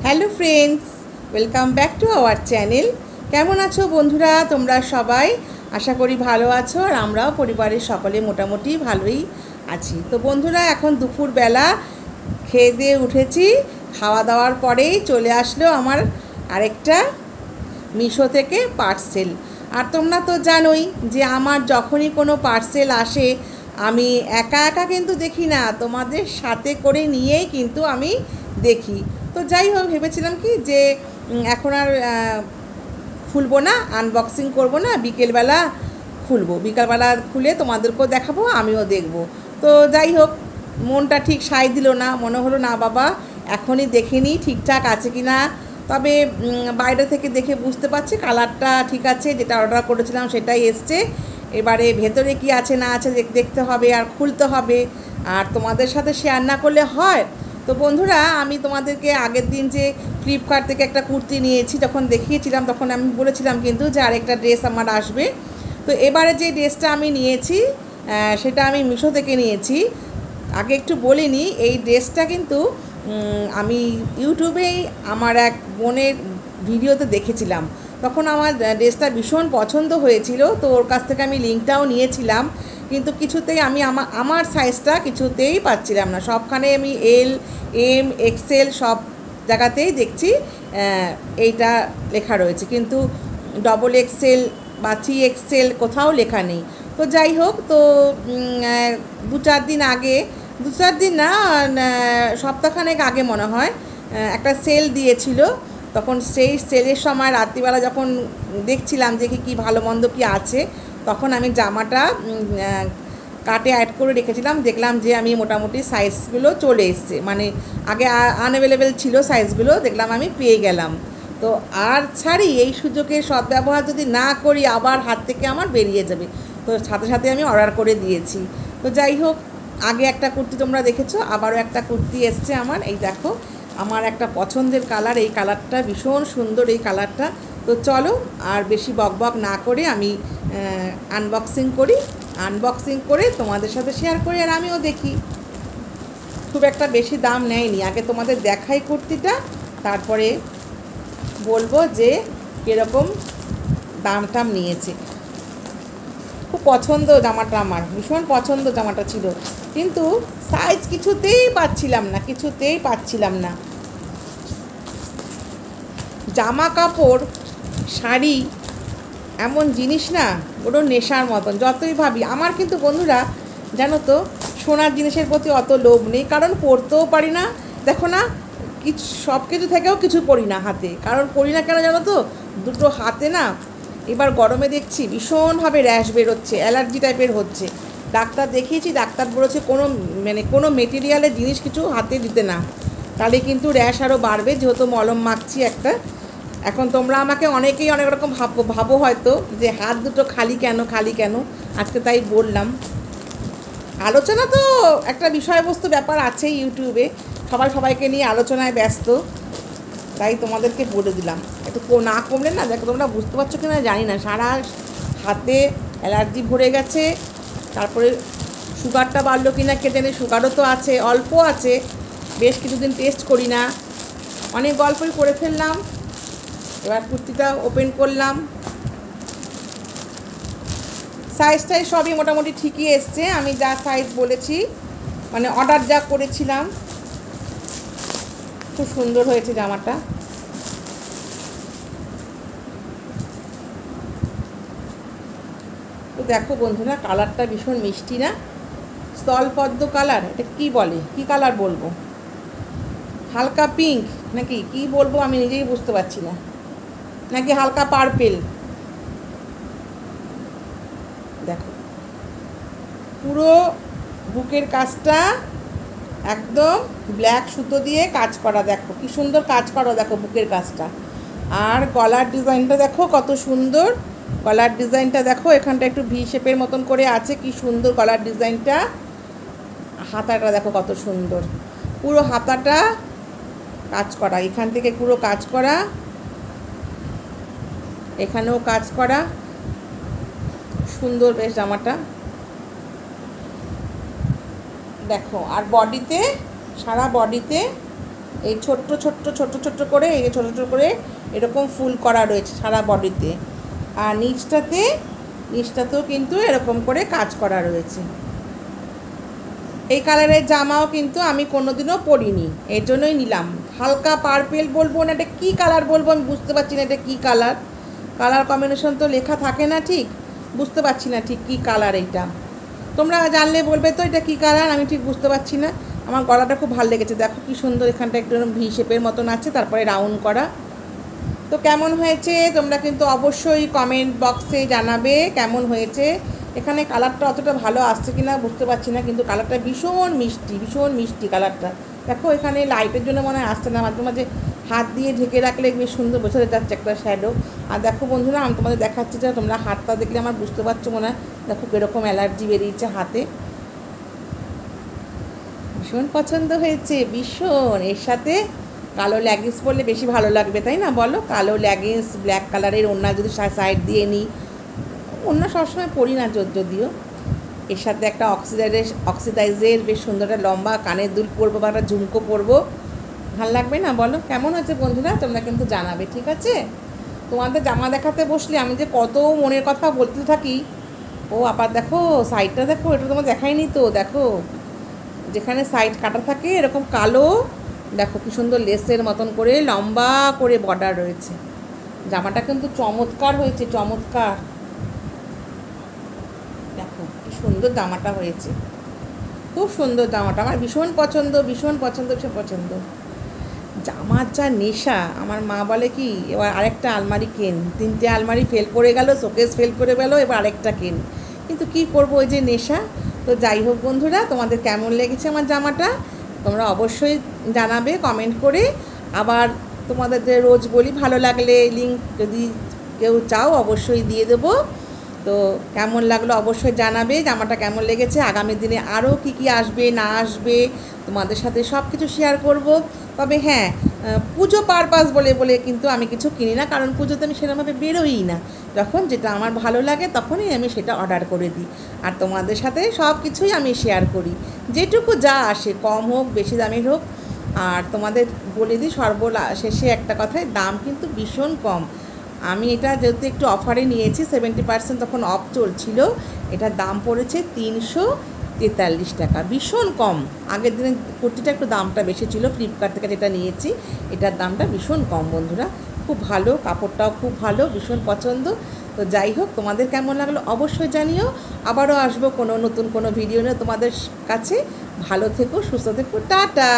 Hello friends, welcome back to our channel. কেমন আছো বন্ধুরা? তোমরা সবাই আশা করি ভালো আছো, আর আমরাও পরিবারের সকলে মোটামুটি ভালোই আছি। তো বন্ধুরা, এখন দুপুরবেলা খেয়ে দিয়ে উঠেছি। খাওয়া দাওয়ার পরেই চলে আসলো আমার আরেকটা মিশো থেকে পার্সেল। আর তোমরা তো জানোই যে আমার যখনই কোনো পার্সেল আসে আমি একা একা কিন্তু দেখি না, তোমাদের সাথে করে নিয়েই কিন্তু আমি দেখি। তো যাই হোক, ভেবেছিলাম কি যে এখন আর খুলবো না, আনবক্সিং করব না, বিকেলবেলা খুলবো। বিকেলবেলা খুলে তোমাদেরকেও দেখাবো, আমিও দেখব। তো যাই হোক, মনটা ঠিক সায় দিল না, মনে হলো না বাবা এখনই দেখে নিই ঠিকঠাক আছে কি না। তবে বাইরে থেকে দেখে বুঝতে পারছি কালারটা ঠিক আছে, যেটা অর্ডার করেছিলাম সেটাই এসছে। এবারে ভেতরে কি আছে না আছে দেখতে হবে, আর খুলতে হবে, আর তোমাদের সাথে শেয়ার না করলে হয়। তো বন্ধুরা, আমি তোমাদেরকে আগের দিন যে ফ্লিপকার্ট থেকে একটা কুর্তি নিয়েছি যখন দেখিয়েছিলাম, তখন আমি বলেছিলাম কিন্তু যে আরেকটা ড্রেস আমার আসবে। তো এবারে যে ড্রেসটা আমি নিয়েছি সেটা আমি মিশো থেকে নিয়েছি। আগে একটু বলিনি, এই ড্রেসটা কিন্তু আমি ইউটিউবেই আমার এক বোনের ভিডিওতে দেখেছিলাম। তখন আমার ড্রেসটা ভীষণ পছন্দ হয়েছিল, তো ওর কাছ থেকে আমি লিঙ্কটাও নিয়েছিলাম। কিন্তু কিছুতেই আমি আমার সাইজটা কিছুতেই পাচ্ছিলাম না। সবখানে আমি এল, এম, এক্সেল সব জায়গাতেই দেখছি এইটা লেখা রয়েছে, কিন্তু ডবল এক্সেল বা 3XL কোথাও লেখা নেই। তো যাই হোক, তো দু চার দিন না, সপ্তাহখানেক আগে মনে হয় একটা সেল দিয়েছিল। তখন সেই সেলের সময় রাত্রিবেলা যখন দেখছিলাম যে কী ভালো মন্দ কী আছে, তখন আমি জামাটা কার্টে অ্যাড করে রেখেছিলাম। দেখলাম যে আমি মোটামুটি সাইজগুলো চলে এসছে, মানে আগে আনঅ্যাভেলেবেল ছিল সাইজগুলো, দেখলাম আমি পেয়ে গেলাম। তো আর ছাড়ি, এই সুযোগের সদ্ব্যবহার যদি না করি আবার হাত থেকে আমার বেরিয়ে যাবে। তো সাথে সাথে আমি অর্ডার করে দিয়েছি। তো যাই হোক, আগে একটা কুর্তি তোমরা দেখেছো, আবারও একটা কুর্তি এসছে আমার। এই দেখো, আমার একটা পছন্দের কালার, এই কালারটা ভীষণ সুন্দর এই কালারটা। তো চলো আর বেশি বকবক না করে আমি আনবক্সিং করি। আনবক্সিং করে তোমাদের সাথে শেয়ার করি, আর আমিও দেখি। খুব একটা বেশি দাম নেয়নি, আগে তোমাদের দেখাই কুর্তিটা, তারপরে বলবো যে কীরকম দাম টাম নিয়েছে। খুব পছন্দ জামাটা, আমার ভীষণ পছন্দ জামাটা ছিল, কিন্তু সাইজ কিছুতেই পাচ্ছিলাম না। জামা কাপড়, শাড়ি এমন জিনিস না, বড় নেশার মতন। যতই ভাবি, আমার কিন্তু বন্ধুরা জানো তো, সোনার জিনিসের প্রতি অত লোভ নেই, কারণ পরতেও পারি না। দেখো না, সব কিছু থেকেও কিছু পরি না হাতে, কারণ পরি না কেন জানো তো, দুটো হাতে না এবার গরমে দেখছি ভীষণভাবে র্যাশ বেরোচ্ছে, অ্যালার্জি টাইপের হচ্ছে। ডাক্তার দেখিয়েছি, ডাক্তার বলেছে কোনো মেটেরিয়ালের জিনিস কিছু হাতে দিতে না, তাহলে কিন্তু র্যাশ আরও বাড়বে, যেহেতু মলম মাখছি একটা। এখন তোমরা আমাকে অনেকেই অনেক রকম ভাবো হয়তো যে হাত দুটো খালি কেন। আজকে তাই বললাম। আলোচনা তো একটা বিষয়বস্তু ব্যাপার আছে ইউটিউবে, সবাইকে নিয়ে আলোচনায় ব্যস্ত, তাই তোমাদেরকে বলে দিলাম। একটু না কমলে না, দেখো তোমরা বুঝতে পারছো কি না জানি না, সারা হাতে অ্যালার্জি ভরে গেছে। তারপরে সুগারটা বাড়লো কি না কে জানে, সুগারও তো আছে, অল্প আছে, বেশ কিছুদিন টেস্ট করি না, অনেক গল্পই করে ফেললাম। এবার কুর্তিটা ওপেন করলাম, সাইজটাই সবই মোটামুটি ঠিকই এসছে, আমি যা সাইজ বলেছি, মানে অর্ডার যা করেছিলাম। খুব সুন্দর হয়েছে জামাটা। তো দেখো বন্ধুরা, কালারটা ভীষণ মিষ্টি না, স্থলপদ্ম কালার, এটা কী বলে, কী কালার বলবো, হালকা পিঙ্ক নাকি কী বলবো আমি নিজেই বুঝতে পারছি না, নাকি হালকা পার্পেল। দেখো পুরো বুকের কাজটা একদম ব্ল্যাক সুতো দিয়ে কাজ করা, দেখো কি সুন্দর কাজ করা, দেখো বুকের কাজটা। আর গলার ডিজাইনটা দেখো কত সুন্দর, গলার ডিজাইনটা দেখো, এখানটা একটু ভি শেপের মতন করে আছে, কি সুন্দর গলার ডিজাইনটা। হাতাটা দেখো কত সুন্দর, পুরো হাতাটা কাজ করা, এখান থেকে পুরো কাজ করা, এখানেও কাজ করা, সুন্দর বেশ জামাটা। দেখো আর বডিতে, সারা বডিতে এই ছোট্ট ছোট্ট ছোট্ট ছোট্ট করে এই ছোটো ছোটো করে এরকম ফুল করা রয়েছে সারা বডিতে। আর নিচটাতেও কিন্তু এরকম করে কাজ করা রয়েছে। এই কালারের জামাও কিন্তু আমি কোনোদিনও পরিনি, এর জন্যই নিলাম। হালকা পার্পেল বলবো না, এটা কী কালার বলবো আমি বুঝতে পারছি না। এটা কী কালার, কালার কম্বিনেশন তো লেখা থাকে না, ঠিক বুঝতে পারছি না ঠিক কী কালার। এইটা তোমরা জানলে বলবে তো এটা কী কালার, আমি ঠিক বুঝতে পারছি না। আমার গলাটা খুব ভালো লেগেছে, দেখো কি সুন্দর, এখানটা একটু ভি শেপের মতন আছে, তারপরে রাউন্ড করা। তো কেমন হয়েছে তোমরা কিন্তু অবশ্যই কমেন্ট বক্সে জানাবে কেমন হয়েছে। এখানে কালারটা অতটা ভালো আসছে কি না বুঝতে পারছি না, কিন্তু কালারটা ভীষণ মিষ্টি কালারটা। দেখো এখানে লাইটের জন্য মনে হয় আসছে না, মাঝে মাঝে হাত দিয়ে ঢেকে রাখলে বেশ সুন্দর বোঝা যাচ্ছে একটা শ্যাডো। আর দেখো বন্ধুরা, আমি তোমাদের দেখাচ্ছি যে তোমরা হাতটা দেখলে আমার বুঝতে পারছো মনে হয়, দেখো কীরকম অ্যালার্জি বেরিয়েছে হাতে। ভীষণ পছন্দ হয়েছে, ভীষণ। এর সাথে কালো লেগিংস পরলে বেশি ভালো লাগবে, তাই না বলো? কালো লেগিংস, ব্ল্যাক কালারের ওড়না যদি সাইড দিয়ে নিই, ওড়না সবসময় পরি না যদিও, এর সাথে একটা অক্সিডাইজের বেশ সুন্দর একটা লম্বা কানের দুল পরবো বা একটা ঝুমকো পরবো, ভাল লাগবে না বলো? কেমন হচ্ছে বন্ধুরা তোমরা কিন্তু জানাবে, ঠিক আছে? তোমাদের জামা দেখাতে বসলে আমি যে কত মনের কথা বলতে থাকি। ও আবার দেখো সাইডটা দেখো, এটা তোমার দেখাইনি তো, দেখো যেখানে সাইড কাটা থাকে এরকম কালো, দেখো কি সুন্দর লেসের মতন করে লম্বা করে বর্ডার রয়েছে। জামাটা কিন্তু চমৎকার হয়েছে, চমৎকার। দেখো কি সুন্দর জামাটা হয়েছে, খুব সুন্দর জামাটা, আমার ভীষণ পছন্দ। জামার যা নেশা, আমার মা বলে কি এবার আরেকটা আলমারি কেন, 3টে আলমারি ফেল করে গেল, শোকেস ফেল করে গেল, এবার আরেকটা কেন, কিন্তু কি করবো, ওই যে নেশা। তো যাই হোক বন্ধুরা, তোমাদের কেমন লেগেছে আমার জামাটা তোমরা অবশ্যই জানাবে কমেন্ট করে। আবার তোমাদের যে রোজ বলি, ভালো লাগলে লিঙ্ক যদি কেউ চাও অবশ্যই দিয়ে দেবো। তো কেমন লাগলো অবশ্যই জানাবে, জামাটা কেমন লেগেছে। আগামী দিনে আরও কী আসবে না আসবে তোমাদের সাথে সব কিছু শেয়ার করব। তবে হ্যাঁ, পুজো পারপাস বলে কিন্তু আমি কিছু কিনি না, কারণ পুজোতে আমি সেরকমভাবে বেরোই না। যখন যেটা আমার ভালো লাগে তখনই আমি সেটা অর্ডার করে দিই, আর তোমাদের সাথে সব কিছুই আমি শেয়ার করি, যেটুকু যা আসে, কম হোক বেশি দামের হোক। আর তোমাদের বলে দিই শেষে একটা কথায়, দাম কিন্তু ভীষণ কম। আমি এটা যেহেতু একটু অফারে নিয়েছি, 70% তখন অফ চলছিল, এটার দাম পড়েছে 343 টাকা, ভীষণ কম। আগের দিনে কুর্তিটা একটু দামটা বেশি ছিল, ফ্লিপকার্ট থেকে যেটা নিয়েছি এটার দামটা ভীষণ কম বন্ধুরা, খুব ভালো, কাপড়টাও খুব ভালো, ভীষণ পছন্দ। তো যাই হোক, তোমাদের কেমন লাগলো অবশ্যই জানিও। আবারও আসবো নতুন কোনো ভিডিও নিয়ে তোমাদের কাছে। ভালো থেকো, সুস্থ থেকো, টাটা।